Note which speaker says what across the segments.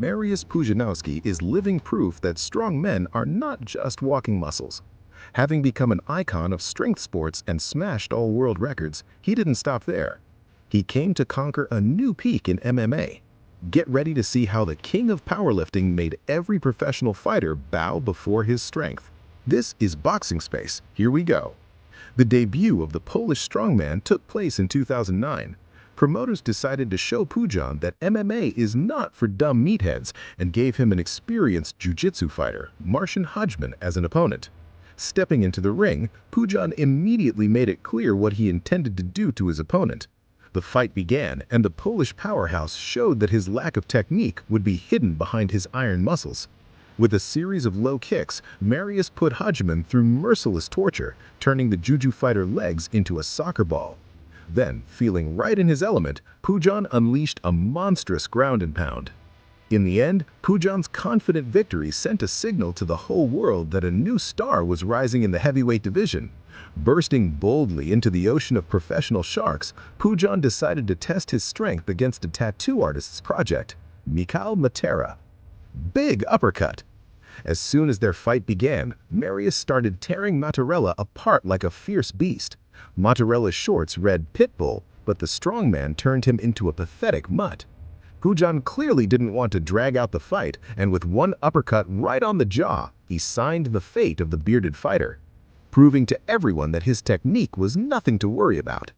Speaker 1: Mariusz Pudzianowski is living proof that strong men are not just walking muscles. Having become an icon of strength sports and smashed all world records, he didn't stop there. He came to conquer a new peak in MMA. Get ready to see how the king of powerlifting made every professional fighter bow before his strength. This is Boxing Space. Here we go. The debut of the Polish strongman took place in 2009. Promoters decided to show Pudzian that MMA is not for dumb meatheads and gave him an experienced jiu-jitsu fighter, Mariusz Pudzianowski, as an opponent. Stepping into the ring, Pudzian immediately made it clear what he intended to do to his opponent. The fight began, and the Polish powerhouse showed that his lack of technique would be hidden behind his iron muscles. With a series of low kicks, Mariusz put Pudzianowski through merciless torture, turning the Juju fighter legs into a soccer ball. Then, feeling right in his element, Pudzian unleashed a monstrous ground and pound. In the end, Pudzian's confident victory sent a signal to the whole world that a new star was rising in the heavyweight division. Bursting boldly into the ocean of professional sharks, Pudzian decided to test his strength against a tattoo artist's project, Michał Matera. Big uppercut! As soon as their fight began, Mariusz started tearing Mattarella apart like a fierce beast. Mottarella's shorts read Pitbull, but the strongman turned him into a pathetic mutt. Pudzian clearly didn't want to drag out the fight, and with one uppercut right on the jaw, he signed the fate of the bearded fighter, proving to everyone that his technique was nothing to worry about.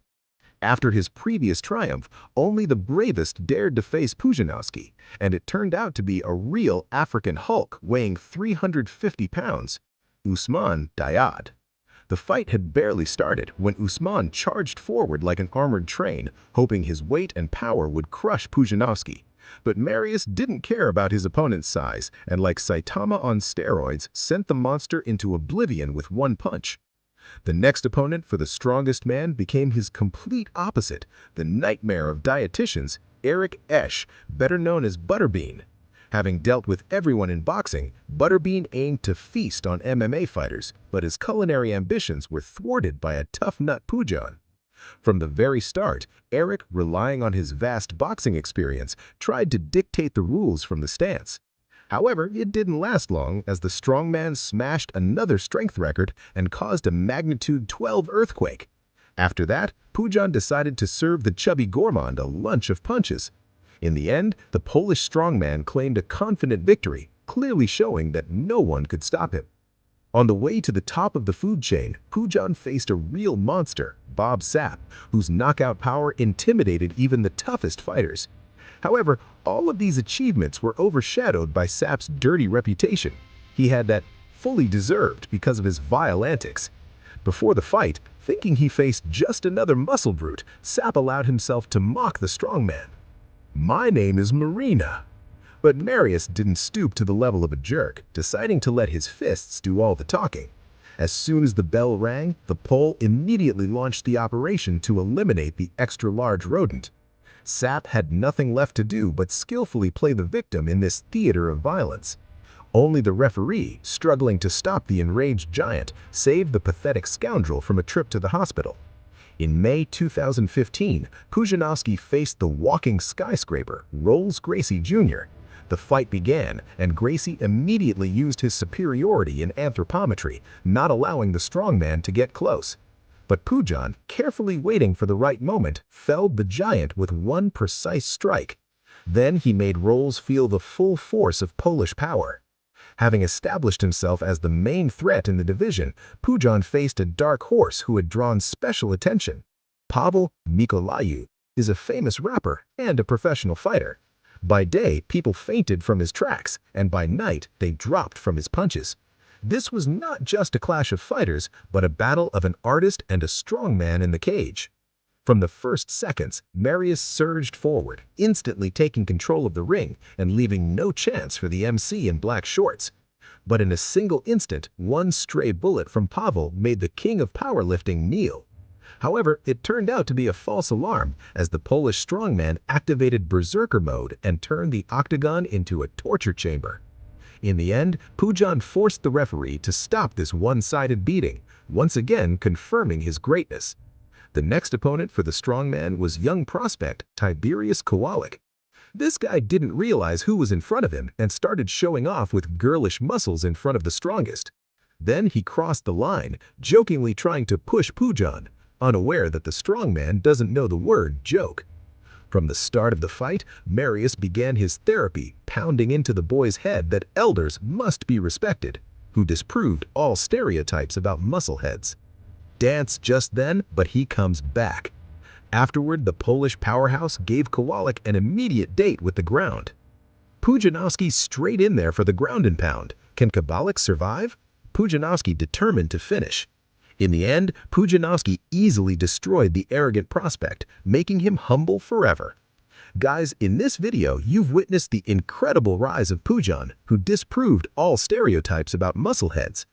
Speaker 1: After his previous triumph, only the bravest dared to face Pudzianowski, and it turned out to be a real African Hulk weighing 350 pounds, Usman Diad. The fight had barely started when Usman charged forward like an armored train, hoping his weight and power would crush Pudzianowski. But Mariusz didn't care about his opponent's size, and like Saitama on steroids, sent the monster into oblivion with one punch. The next opponent for the strongest man became his complete opposite, the nightmare of dietitians, Eric Esch, better known as Butterbean. Having dealt with everyone in boxing, Butterbean aimed to feast on MMA fighters, but his culinary ambitions were thwarted by a tough nut Pudzian. From the very start, Eric, relying on his vast boxing experience, tried to dictate the rules from the stance. However, it didn't last long as the strongman smashed another strength record and caused a magnitude 12 earthquake. After that, Pudzian decided to serve the chubby gourmand a lunch of punches. In the end, the Polish strongman claimed a confident victory, clearly showing that no one could stop him. On the way to the top of the food chain, Pudzian faced a real monster, Bob Sapp, whose knockout power intimidated even the toughest fighters. However, all of these achievements were overshadowed by Sapp's dirty reputation. He had that fully deserved because of his vile antics. Before the fight, thinking he faced just another muscle brute, Sapp allowed himself to mock the strongman. "My name is Marina." But Mariusz didn't stoop to the level of a jerk, deciding to let his fists do all the talking. As soon as the bell rang, the Pole immediately launched the operation to eliminate the extra-large rodent. Sapp had nothing left to do but skillfully play the victim in this theater of violence. Only the referee, struggling to stop the enraged giant, saved the pathetic scoundrel from a trip to the hospital. In May 2015, Pudzianowski faced the walking skyscraper, Rolls Gracie Jr. The fight began, and Gracie immediately used his superiority in anthropometry, not allowing the strongman to get close. But Pudzian, carefully waiting for the right moment, felled the giant with one precise strike. Then he made Rolls feel the full force of Polish power. Having established himself as the main threat in the division, Pudzian faced a dark horse who had drawn special attention. Paweł Mikolaju is a famous rapper and a professional fighter. By day, people fainted from his tracks, and by night, they dropped from his punches. This was not just a clash of fighters, but a battle of an artist and a strongman in the cage. From the first seconds, Mariusz surged forward, instantly taking control of the ring and leaving no chance for the MC in black shorts. But in a single instant, one stray bullet from Paweł made the king of powerlifting kneel. However, it turned out to be a false alarm as the Polish strongman activated berserker mode and turned the octagon into a torture chamber. In the end, Pudzian forced the referee to stop this one-sided beating, once again confirming his greatness. The next opponent for the strongman was young prospect Tiberius Kowalik. This guy didn't realize who was in front of him and started showing off with girlish muscles in front of the strongest. Then he crossed the line, jokingly trying to push Pujan, unaware that the strongman doesn't know the word joke. From the start of the fight, Mariusz began his therapy, pounding into the boy's head that elders must be respected, who disproved all stereotypes about muscleheads. Dance just then, but he comes back. Afterward, the Polish powerhouse gave Kowalik an immediate date with the ground. Pudzianowski straight in there for the ground and pound. Can Kowalik survive? Pudzianowski determined to finish. In the end, Pudzianowski easily destroyed the arrogant prospect, making him humble forever. Guys, in this video, you've witnessed the incredible rise of Pudzian, who disproved all stereotypes about muscleheads.